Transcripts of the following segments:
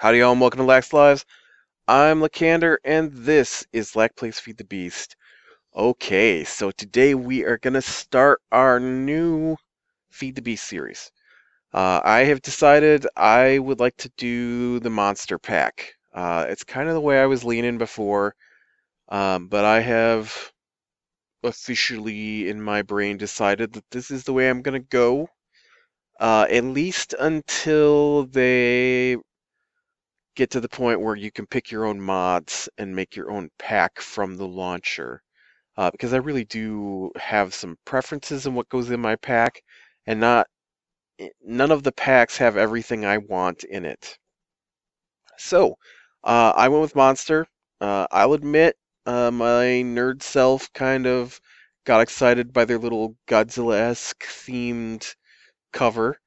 Howdy y'all and welcome to Lax Lives. I'm Lakander and this is Lack Plays Feed the Beast. Okay, so today we are going to start our new Feed the Beast series. I have decided I would like to do the monster pack. It's kind of the way I was leaning before, but I have officially in my brain decided that this is the way I'm going to go. At least until they get to the point where you can pick your own mods and make your own pack from the launcher. Because I really do have some preferences in what goes in my pack, and none of the packs have everything I want in it. So, I went with Monster. I'll admit, my nerd self kind of got excited by their little Godzilla-esque themed cover.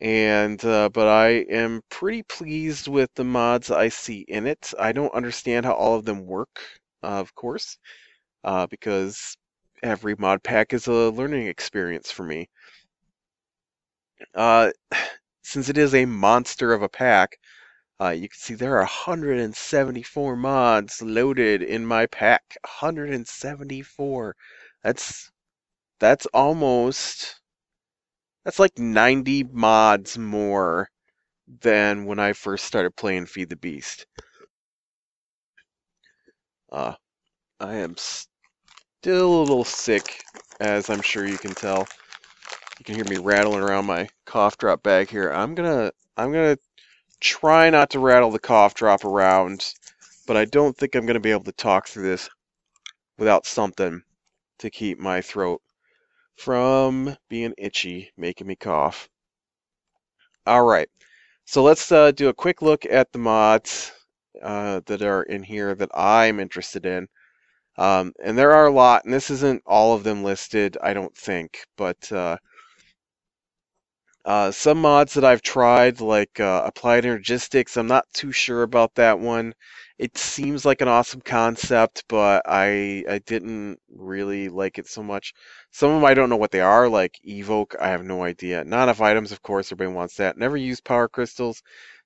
But I am pretty pleased with the mods I see in it. I don't understand how all of them work, of course, because every mod pack is a learning experience for me. Uh, since it is a monster of a pack, you can see there are 174 mods loaded in my pack. 174. That's almost... That's like 90 mods more than when I first started playing Feed the Beast. I am still a little sick, as I'm sure you can tell. You can hear me rattling around my cough drop bag here. I'm gonna try not to rattle the cough drop around, but I don't think I'm gonna be able to talk through this without something to keep my throat from being itchy, making me cough. All right. So let's do a quick look at the mods that are in here that I'm interested in. And there are a lot, and this isn't all of them listed, I don't think, but some mods that I've tried, like Applied Energistics, I'm not too sure about that one. It seems like an awesome concept, but I didn't really like it so much. Some of them I don't know what they are, like Evoke, I have no idea. Not enough items, of course, everybody wants that. Never used Power Crystals.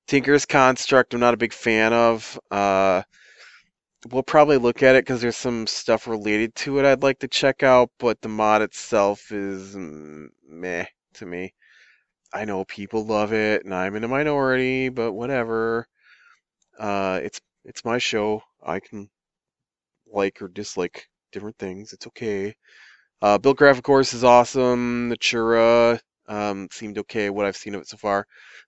Tinker's Construct, I'm not a big fan of. We'll probably look at it because there's some stuff related to it I'd like to check out, but the mod itself is meh to me. I know people love it, and I'm in a minority, but whatever. It's my show. I can like or dislike different things. It's okay. Buildcraft, of course, is awesome. Natura seemed okay. What I've seen of it so far.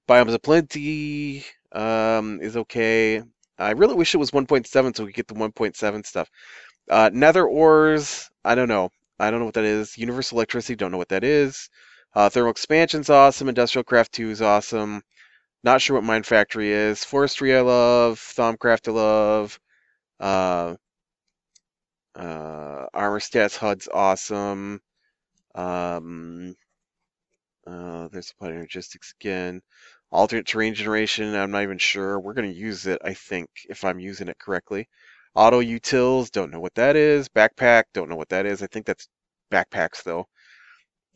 Biomes of Plenty is okay. I really wish it was 1.7 so we could get the 1.7 stuff. Nether ores, I don't know. I don't know what that is. Universal electricity, don't know what that is. Thermal expansion's awesome. Industrial craft 2 is awesome. Not sure what Mine Factory is. Forestry I love. Thaumcraft I love. Armor stats HUD's awesome. There's Applied Energistics again. Alternate terrain generation, I'm not even sure. We're going to use it, I think, if I'm using it correctly. Auto utils, don't know what that is. Backpack, don't know what that is. I think that's backpacks, though.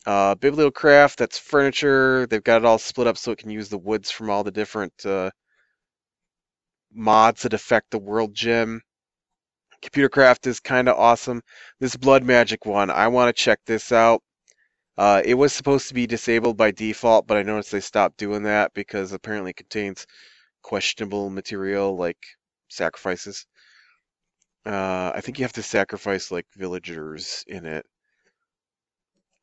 Bibliocraft, that's furniture. They've got it all split up so it can use the woods from all the different mods that affect the world gem. Computercraft is kind of awesome. This blood magic one, I want to check this out. It was supposed to be disabled by default, but I noticed they stopped doing that because apparently it contains questionable material like sacrifices. I think you have to sacrifice like villagers in it.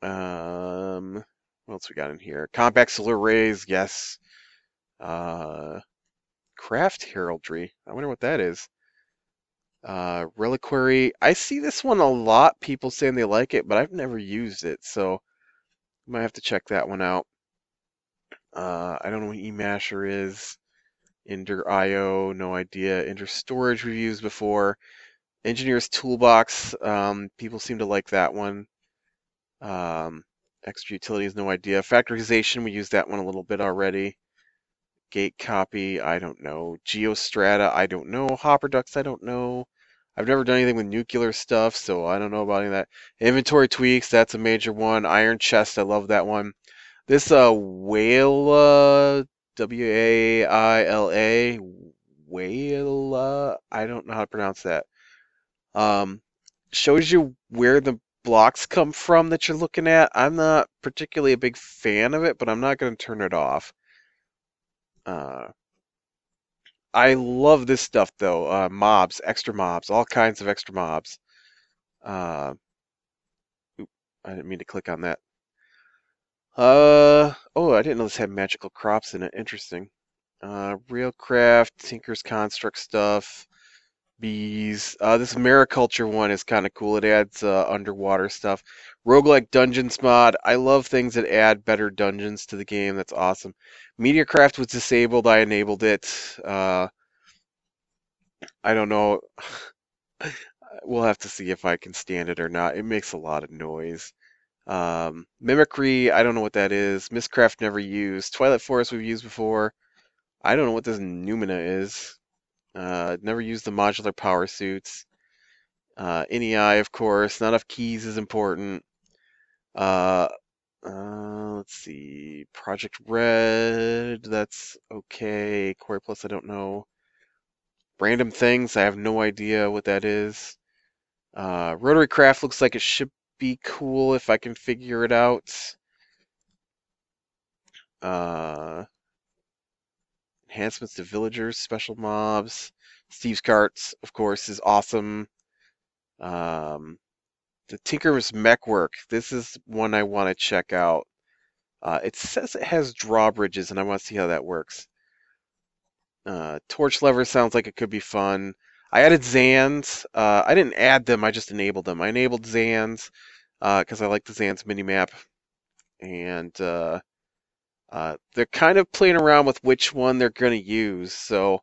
What else we got in here? Compact solar rays, yes. Craft heraldry. I wonder what that is. Reliquary. I see this one a lot. People saying they like it, but I've never used it, so might have to check that one out. I don't know what eMasher is. Ender IO, no idea. Ender Storage we've used before. Engineer's Toolbox, people seem to like that one. Extra Utilities, no idea. Factorization, we used that one a little bit already. Gate Copy, I don't know. Geostrata, I don't know. Hopper Ducts, I don't know. I've never done anything with nuclear stuff, so I don't know about any of that. Inventory Tweaks, that's a major one. Iron Chest, I love that one. This whale Waila. Waila. I don't know how to pronounce that. Um, Shows you where the blocks come from that you're looking at. I'm not particularly a big fan of it, but I'm not going to turn it off. I love this stuff though. Mobs, extra mobs, all kinds of extra mobs. Uh, I didn't mean to click on that. Oh, I didn't know this had magical crops in it. Interesting. Realcraft, Tinker's Construct stuff, bees. This Mariculture one is kind of cool. It adds underwater stuff. Roguelike Dungeons mod. I love things that add better dungeons to the game. That's awesome. Mediacraft was disabled. I enabled it. I don't know. We'll have to see if I can stand it or not. It makes a lot of noise. Mimicry, I don't know what that is. Mistcraft never used. Twilight Forest we've used before. I don't know what this Numina is. Never used the modular power suits. NEI, of course. Not enough keys is important. Let's see. Project Red, that's okay. Core Plus, I don't know. Random Things, I have no idea what that is. Rotary Craft looks like it should be cool if I can figure it out. Enhancements to villagers, special mobs. Steve's Carts, of course, is awesome. The Tinker's Mech Work. This is one I want to check out. It says it has drawbridges, and I want to see how that works. Torch Lever sounds like it could be fun. I added Zans. I didn't add them, I just enabled them. I enabled Zans because I like the Zans minimap. And they're kind of playing around with which one they're going to use. So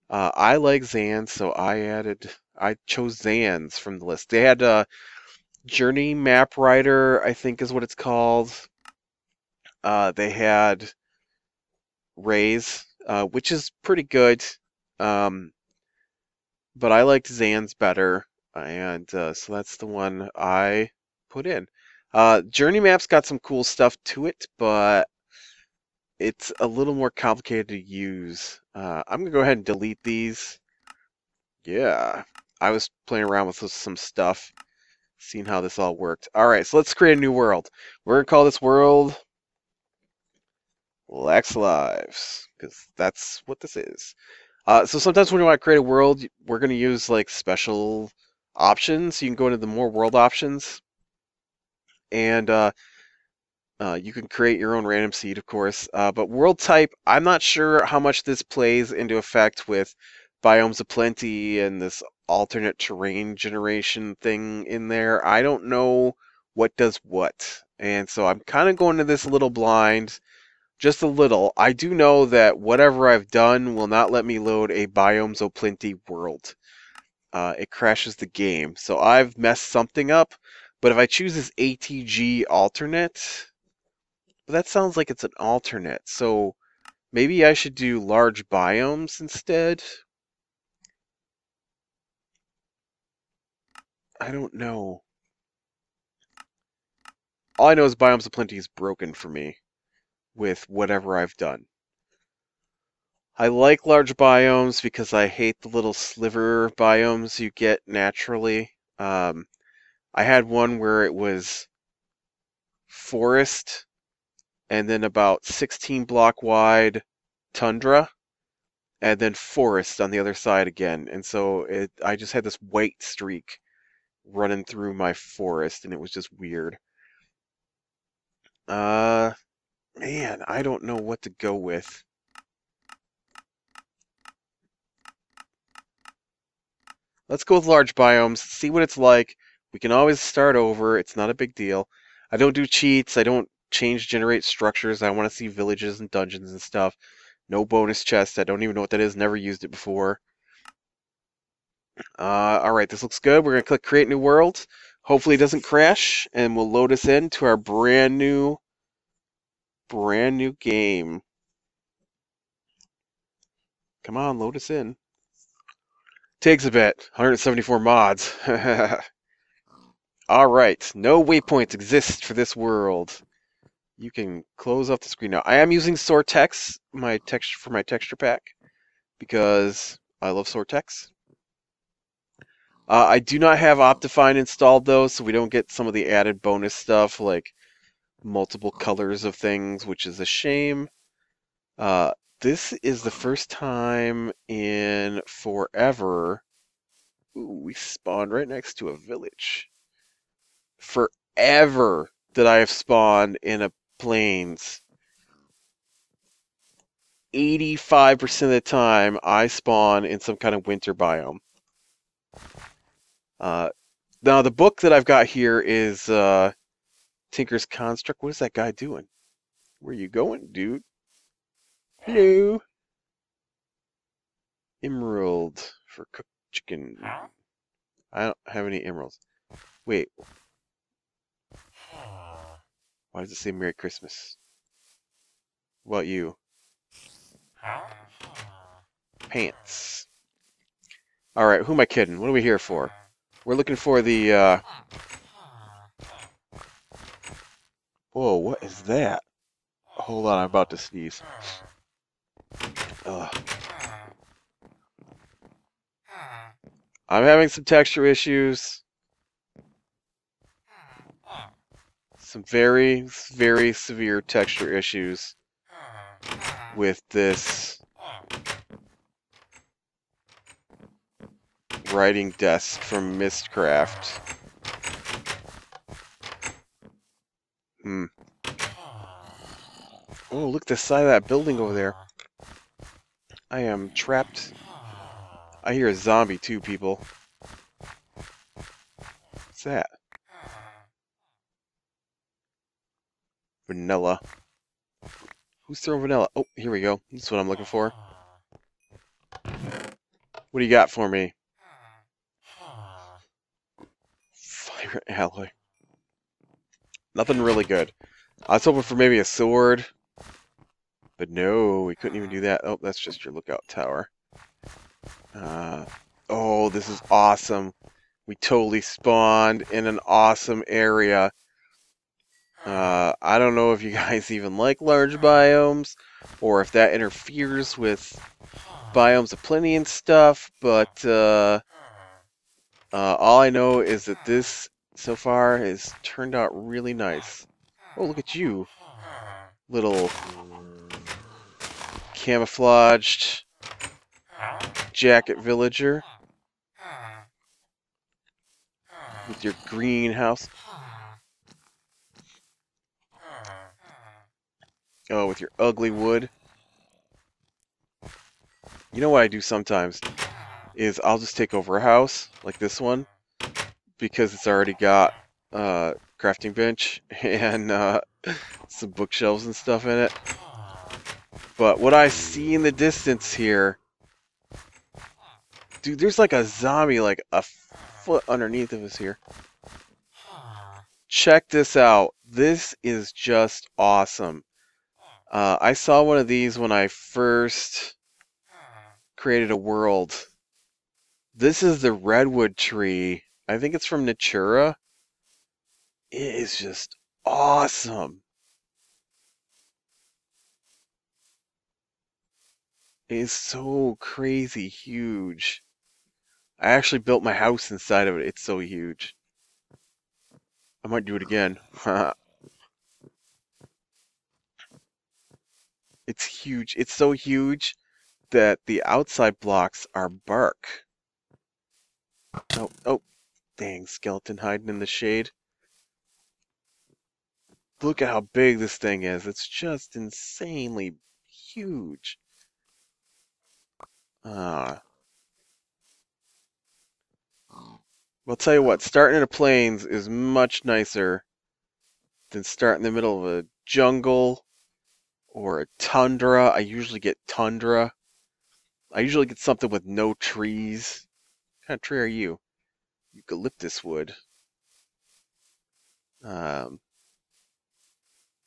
I like Zans, so I chose Zans from the list. They had Journey Map Writer, I think is what it's called. They had Rays, which is pretty good. But I liked Zans better, and so that's the one I put in. Journey Map's got some cool stuff to it, but it's a little more complicated to use. I'm going to go ahead and delete these. Yeah, I was playing around with some stuff, seeing how this all worked. All right, so let's create a new world. We're going to call this world Lax Lives, because that's what this is. So sometimes when you want to create a world, we're going to use like special options. You can go into the more world options, and you can create your own random seed, of course. But world type, I'm not sure how much this plays into effect with Biomes of Plenty and this alternate terrain generation thing in there. I don't know what does what. And so I'm kind of going to this a little blind. Just a little. I do know that whatever I've done will not let me load a Biomes of Plenty world. It crashes the game. So I've messed something up. But if I choose this ATG alternate, that sounds like it's an alternate. So maybe I should do large biomes instead? I don't know. All I know is Biomes of Plenty is broken for me with whatever I've done. I like large biomes because I hate the little sliver biomes you get naturally. I had one where it was forest and then about 16 block wide tundra and then forest on the other side again. And so I just had this white streak running through my forest and it was just weird. Man, I don't know what to go with. Let's go with large biomes, see what it's like. We can always start over. It's not a big deal. I don't do cheats. I don't generate structures. I want to see villages and dungeons and stuff. No bonus chest. I don't even know what that is. Never used it before. All right, this looks good. We're going to click Create New World. Hopefully it doesn't crash, and we'll load us into our brand new game. Come on, load us in. Takes a bit. 174 mods. All right, no waypoints exist for this world. You can close off the screen now. I am using Soartex, my texture pack, because I love Soartex. I do not have Optifine installed though, so we don't get some of the added bonus stuff like multiple colors of things, which is a shame. This is the first time in forever. Ooh, we spawned right next to a village. Forever that I have spawned in a plains. 85% of the time, I spawn in some kind of winter biome. Now, the book that I've got here is Tinker's Construct. What is that guy doing? Where you going, dude? Hello. Emerald for cooked chicken. I don't have any emeralds. Wait. Why does it say Merry Christmas? What about you? Pants. Alright, who am I kidding? What are we here for? We're looking for the, Whoa, what is that? Hold on, I'm about to sneeze. Ugh. I'm having some texture issues. Some very, very severe texture issues with this writing desk from Mistcraft. Oh, look at the side of that building over there. I am trapped. I hear a zombie too, people. What's that? Vanilla. Who's throwing vanilla? Oh, here we go. That's what I'm looking for. What do you got for me? Fire alloy. Nothing really good. I was hoping for maybe a sword. But no, we couldn't even do that. Oh, that's just your lookout tower. Oh, this is awesome. We totally spawned in an awesome area. I don't know if you guys even like large biomes, or if that interferes with biomes of plenty and stuff, but all I know is that this, so far, has turned out really nice. Oh, look at you. Little camouflaged jacket villager. With your greenhouse. Oh, with your ugly wood. You know what I do sometimes? Is I'll just take over a house, like this one, because it's already got crafting bench and some bookshelves and stuff in it. But what I see in the distance here, dude, there's like a zombie like a foot underneath of us here. Check this out. This is just awesome. I saw one of these when I first created a world. This is the redwood tree. I think it's from Natura. It is just awesome. It is so crazy huge. I actually built my house inside of it. It's so huge. I might do it again. It's huge. It's so huge that the outside blocks are bark. Oh, dang, skeleton hiding in the shade. Look at how big this thing is. It's just insanely huge. I'll tell you what, starting in the plains is much nicer than starting in the middle of a jungle or a tundra. I usually get tundra. I usually get something with no trees. What kind of tree are you? Eucalyptus wood. Oh,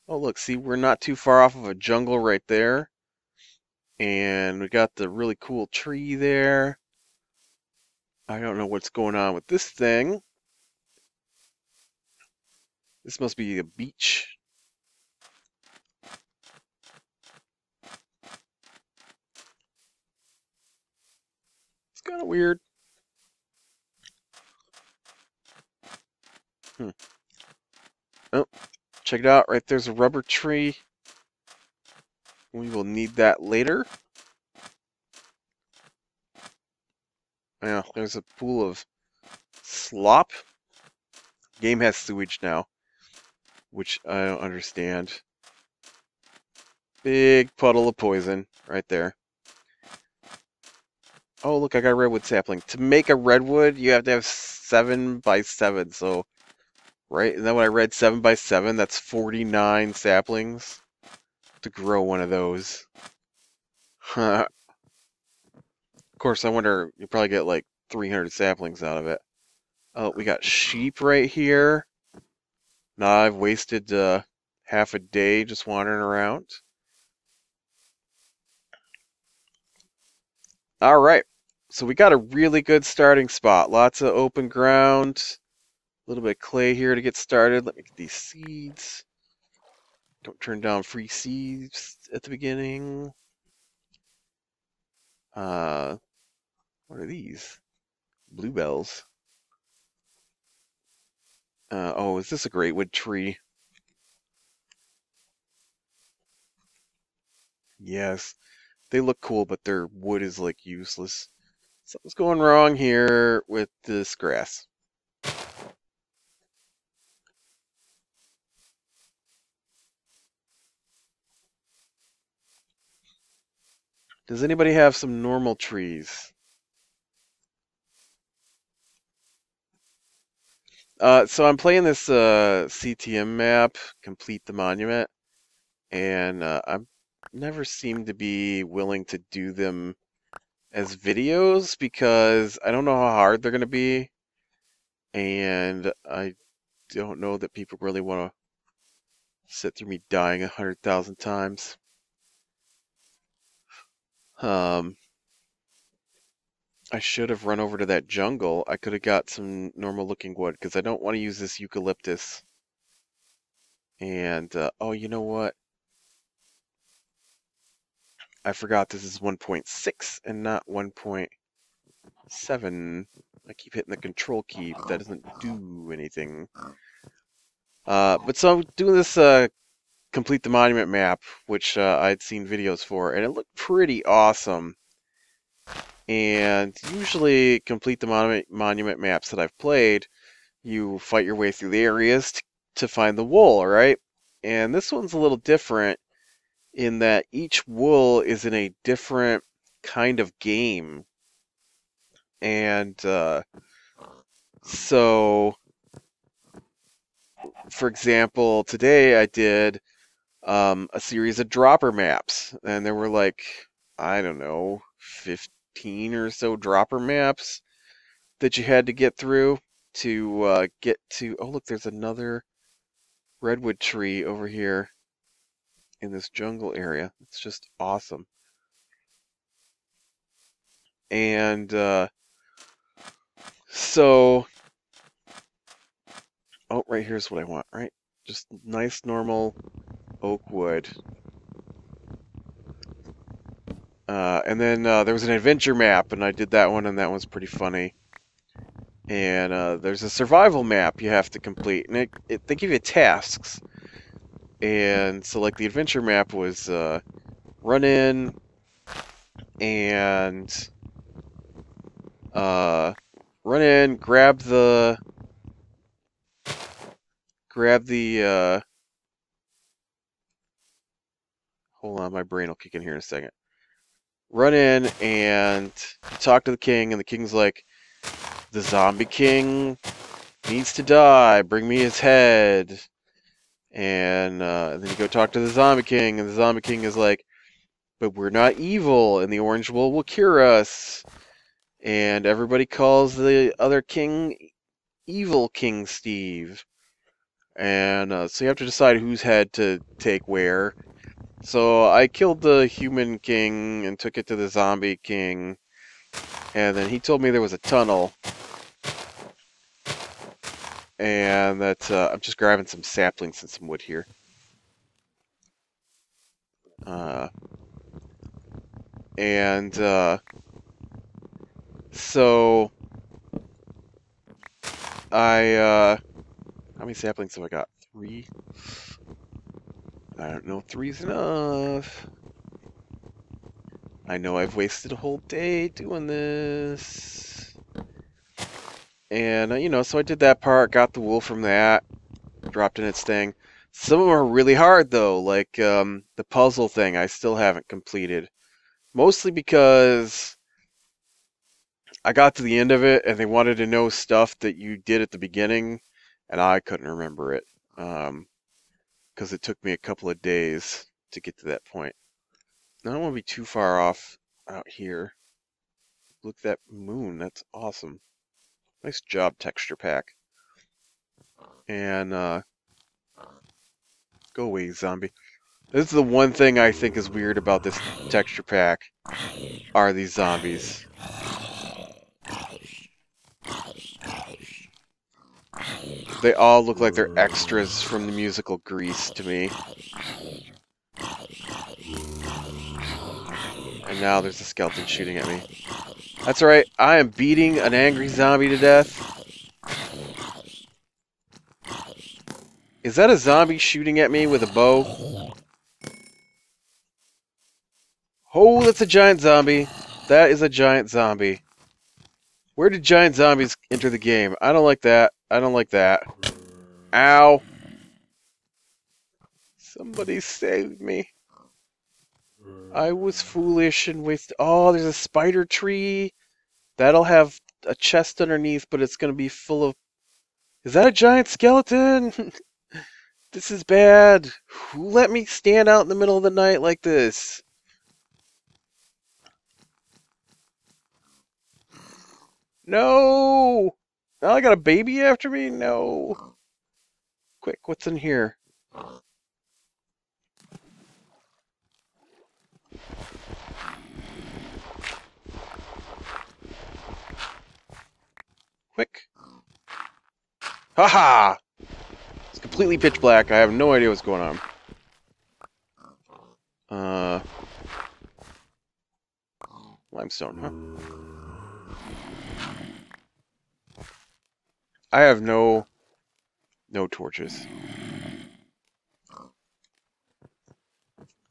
look, see, we're not too far off of a jungle right there. And we got the really cool tree there. I don't know what's going on with this thing. This must be a beach. that weird? Oh, check it out. Right there's a rubber tree. We will need that later. Yeah, there's a pool of slop. Game has sewage now, which I don't understand. Big puddle of poison right there. Oh, look, I got a redwood sapling. To make a redwood, you have to have 7 by 7. So, right? Isn't that what I read? 7 by 7? That's 49 saplings to grow one of those. Of course, I wonder, you probably get like 300 saplings out of it. Oh, we got sheep right here. Now I've wasted half a day just wandering around. All right. So we got a really good starting spot. Lots of open ground. A little bit of clay here to get started. Let me get these seeds. Don't turn down free seeds at the beginning. What are these? Bluebells. Oh, is this a great wood tree? Yes. They look cool, but their wood is like useless. Something's going wrong here with this grass. Does anybody have some normal trees? So I'm playing this CTM map, Complete the Monument, and I've never seemed to be willing to do them as videos because I don't know how hard they're going to be, and I don't know that people really want to sit through me dying 100,000 times. I should have run over to that jungle. I could have got some normal looking wood because I don't want to use this eucalyptus. And, oh, you know what? I forgot this is 1.6 and not 1.7. I keep hitting the control key, but that doesn't do anything. But so I'm doing this Complete the Monument map, which I'd seen videos for, and it looked pretty awesome. And usually Complete the Monument maps that I've played, you fight your way through the areas to find the wool, right? And this one's a little different in that each wool is in a different kind of game. And so, for example, today I did a series of dropper maps, and there were like, I don't know, 15 or so dropper maps that you had to get through to get to. Oh, look, there's another redwood tree over here in this jungle area. It's just awesome. And so, oh, right here's what I want, right? Just nice, normal oak wood. And then there was an adventure map, and I did that one, and that one's pretty funny. And there's a survival map you have to complete, and they give you tasks. And so, like, the adventure map was run in and grab the hold on, my brain will kick in here in a second. Run in and talk to the king, and the king's like, the zombie king needs to die, bring me his head. And then you go talk to the zombie king, and the zombie king is like, but we're not evil, and the orange wool will cure us. And everybody calls the other king Evil King Steve. And so you have to decide whose head to take where. So I killed the human king and took it to the zombie king. And then he told me there was a tunnel. And that I'm just grabbing some saplings and some wood here. So how many saplings have I got? 3? I don't know if 3's enough. I know I've wasted a whole day doing this. And, you know, so I did that part, got the wool from that, dropped in its thing. Some of them are really hard, though, like the puzzle thing I still haven't completed. Mostly because I got to the end of it, and they wanted to know stuff that you did at the beginning, and I couldn't remember it. Because it took me a couple of days to get to that point. I don't want to be too far off out here. Look at that moon. That's awesome. Nice job, texture pack. And, go away, zombie. This is the one thing I think is weird about this texture pack, are these zombies. They all look like they're extras from the musical Grease to me. And now there's a skeleton shooting at me. That's right, I am beating an angry zombie to death. Is that a zombie shooting at me with a bow? Oh, that's a giant zombie. That is a giant zombie. Where did giant zombies enter the game? I don't like that. I don't like that. Ow. Somebody save me. I was foolish and wasted. Oh, there's a spider tree. That'll have a chest underneath, but it's going to be full of... Is that a giant skeleton? This is bad. Who let me stand out in the middle of the night like this? No! Now I got a baby after me? No. Quick, what's in here? Quick. Haha! It's completely pitch black. I have no idea what's going on. Limestone, huh? I have no torches.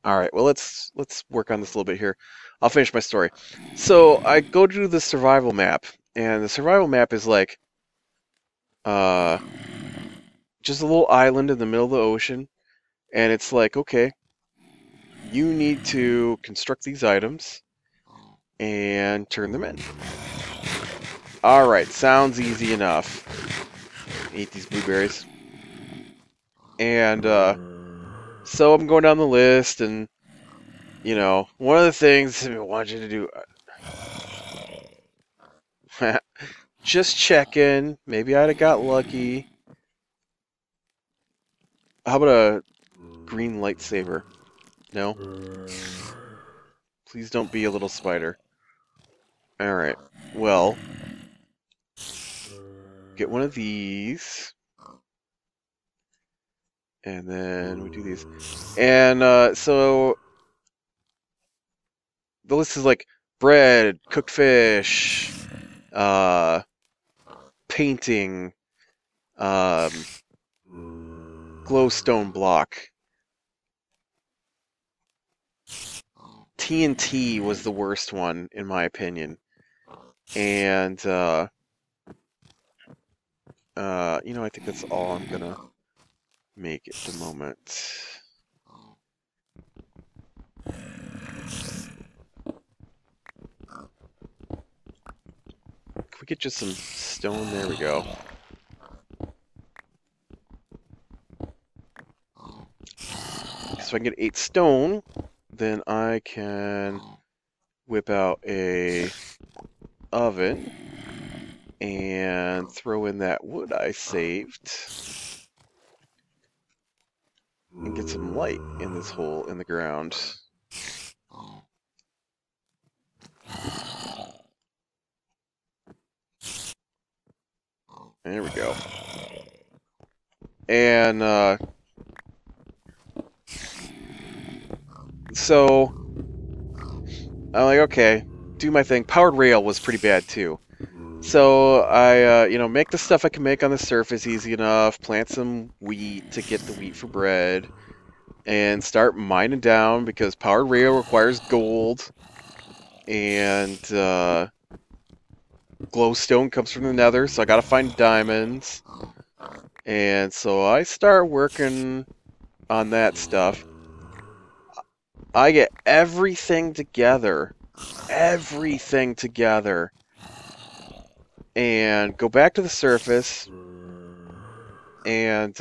All right, well let's work on this a little bit here. I'll finish my story. So I go to the survival map, and the survival map is like just a little island in the middle of the ocean, and it's like, okay, you need to construct these items and turn them in. All right, sounds easy enough. Eat these blueberries. And so I'm going down the list, and you know, one of the things I want you to do, just checking. Maybe I'd have got lucky. How about a green lightsaber? No? Please don't be a little spider. Alright, well, get one of these. And then we do these. And so the list is like bread, cooked fish, painting, glowstone block. TNT was the worst one, in my opinion. And, you know, I think that's all I'm gonna make at the moment. Can we get just some stone? There we go. So I can get 8 stone, then I can whip out a oven and throw in that wood I saved and get some light in this hole in the ground. There we go. And so I'm like, okay, do my thing. Powered rail was pretty bad too. So I, make the stuff I can make on the surface easy enough, plant some wheat to get the wheat for bread, and start mining down because powered rail requires gold, and glowstone comes from the nether, so I gotta find diamonds. And so I start working on that stuff. I get everything together, and go back to the surface, and,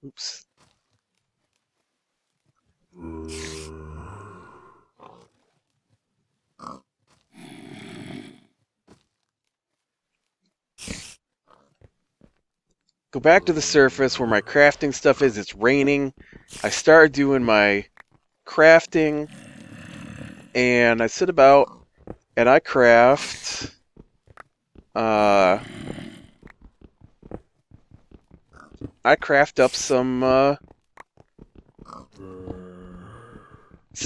oops. Go back to the surface where my crafting stuff is. It's raining. I start doing my crafting, and I sit about and I craft up some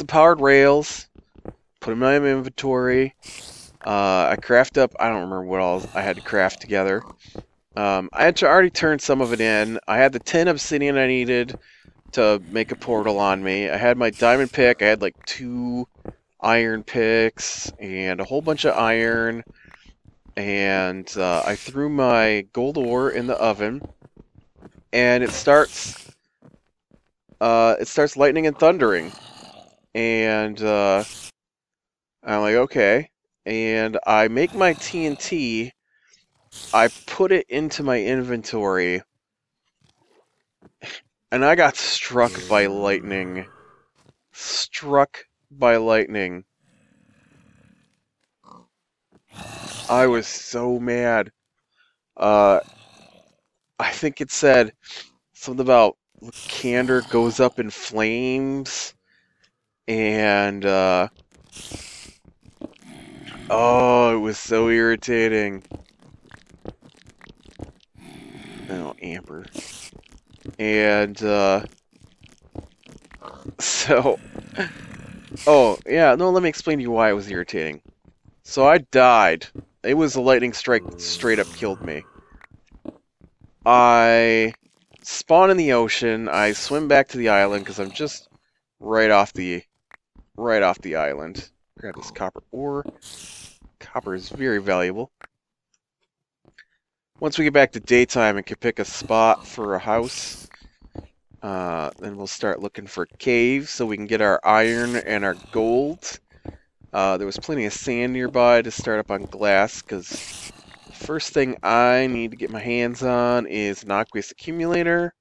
powered rails, put them in my inventory. I craft up, I don't remember what all I had to craft together. I had already turned some of it in. I had the 10 obsidian I needed to make a portal on me. I had my diamond pick. I had like 2 iron picks and a whole bunch of iron. And I threw my gold ore in the oven, and it starts lightning and thundering. And I'm like, okay. And I make my TNT. I put it into my inventory, and I got struck by lightning. I was so mad. I think it said something about Candor goes up in flames, and oh, it was so irritating. Oh, Amber. And so, oh yeah, no, let me explain to you why it was irritating. So I died. It was a lightning strike that straight up killed me. I spawn in the ocean. I swim back to the island because I'm just right off the island. Grab this copper ore. Copper is very valuable. Once we get back to daytime and can pick a spot for a house, then we'll start looking for caves so we can get our iron and our gold. There was plenty of sand nearby to start up on glass, because the first thing I need to get my hands on is an aqueous accumulator,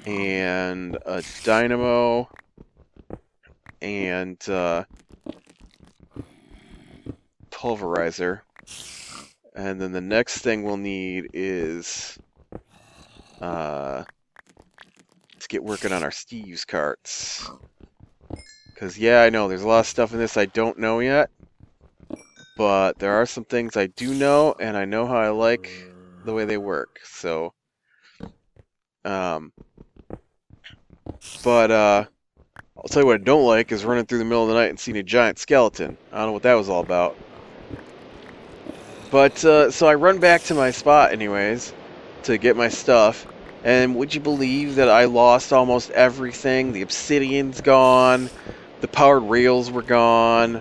and a dynamo, and pulverizer. And then the next thing we'll need is to get working on our Steve's carts. Because, yeah, I know, there's a lot of stuff in this I don't know yet. But there are some things I do know, and I know how I like the way they work. So, but I'll tell you what I don't like is running through the middle of the night and seeing a giant skeleton. I don't know what that was all about. But, so I run back to my spot anyways to get my stuff. And would you believe that I lost almost everything? The obsidian's gone. The powered rails were gone.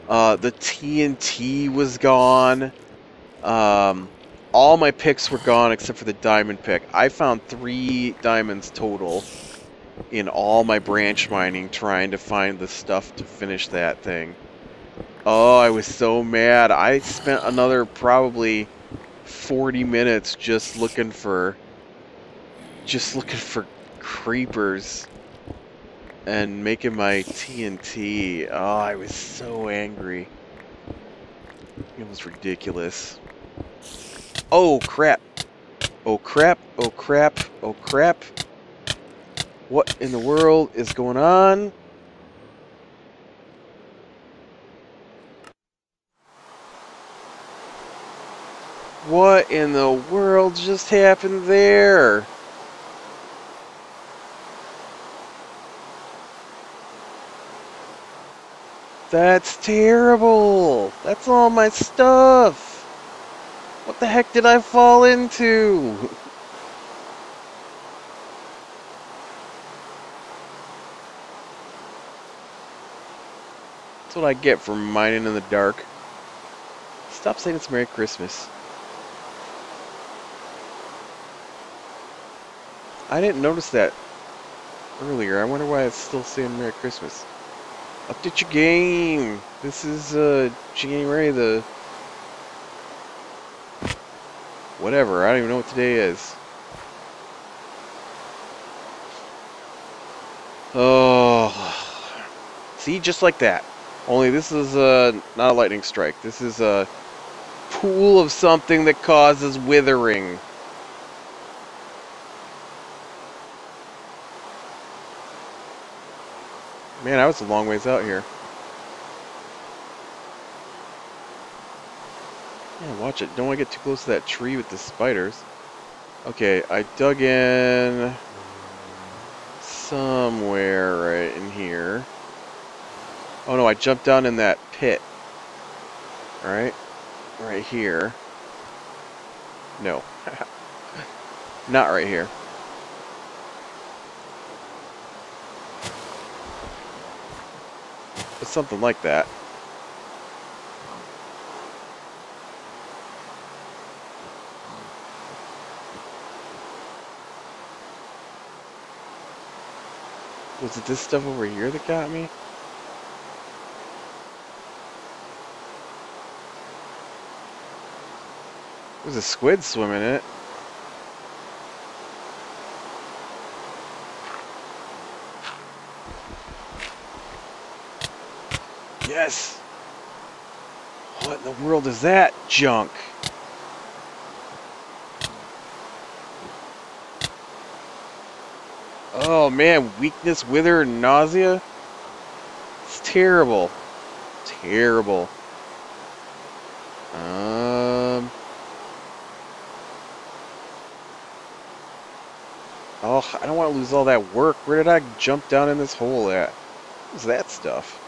The TNT was gone. All my picks were gone except for the diamond pick. I found 3 diamonds total in all my branch mining trying to find the stuff to finish that thing. Oh, I was so mad. I spent another probably 40 minutes just looking for creepers and making my TNT. Oh, I was so angry. It was ridiculous. Oh, crap. Oh, crap. Oh, crap. Oh, crap. What in the world is going on? What in the world just happened there? That's terrible. That's all my stuff. What the heck did I fall into? That's what I get for mining in the dark. Stop saying it's Merry Christmas. I didn't notice that earlier. I wonder why it's still saying Merry Christmas. Update your game. This is January the... whatever. I don't even know what today is. Oh. See, just like that. Only this is not a lightning strike. This is a pool of something that causes withering. Man, I was a long ways out here. Yeah, watch it. Don't want to get too close to that tree with the spiders. Okay, I dug in somewhere right in here. Oh no, I jumped down in that pit. Alright. Right here. No. Not right here. But something like that. Was it this stuff over here that got me? There's a squid swimming in it. Yes! What in the world is that junk? Oh man, weakness, wither, and nausea? It's terrible. Terrible. Oh, I don't want to lose all that work. Where did I jump down in this hole at? What's that stuff?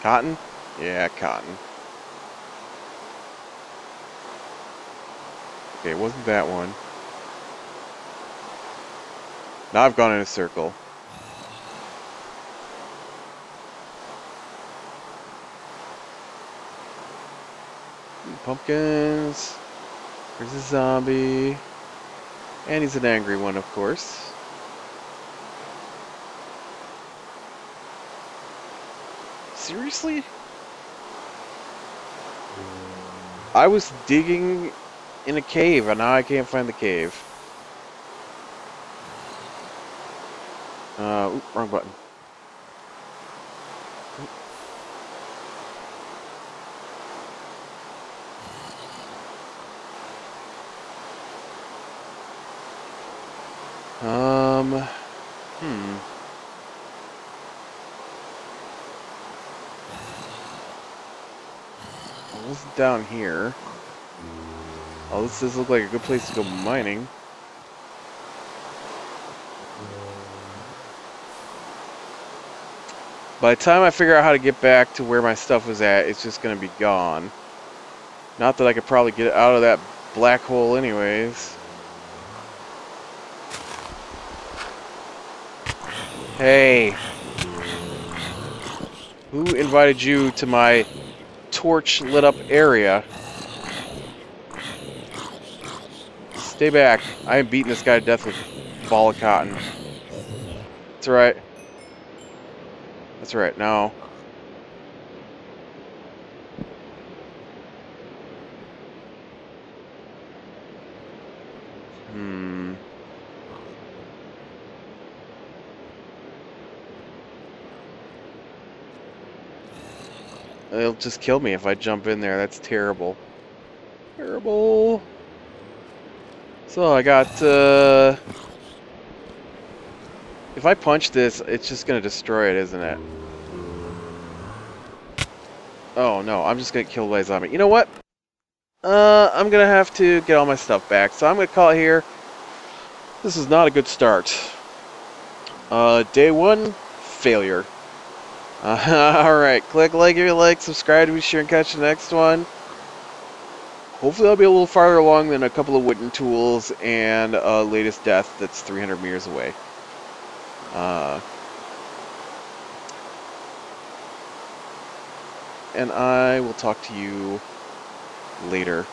Cotton? Yeah, cotton. Okay, it wasn't that one. Now I've gone in a circle. Pumpkins. There's a zombie. And he's an angry one, of course. Seriously? I was digging in a cave and now I can't find the cave. Oop, wrong button. What's down here? Oh, this does look like a good place to go mining. By the time I figure out how to get back to where my stuff was at, it's just going to be gone. Not that I could probably get out of that black hole anyways. Hey. Who invited you to my torch lit up area? Stay back. I am beating this guy to death with a ball of cotton. That's right. That's right. Now. It'll just kill me if I jump in there. That's terrible. Terrible. So I got, if I punch this, it's just going to destroy it, isn't it? Oh no, I'm just going to kill by a zombie. You know what? I'm going to have to get all my stuff back. So I'm going to call it here. This is not a good start. Day 1, failure. Alright, click like if you like, subscribe to be sure and catch the next one. Hopefully I'll be a little farther along than a couple of wooden tools and latest death that's 300 meters away. And I will talk to you later.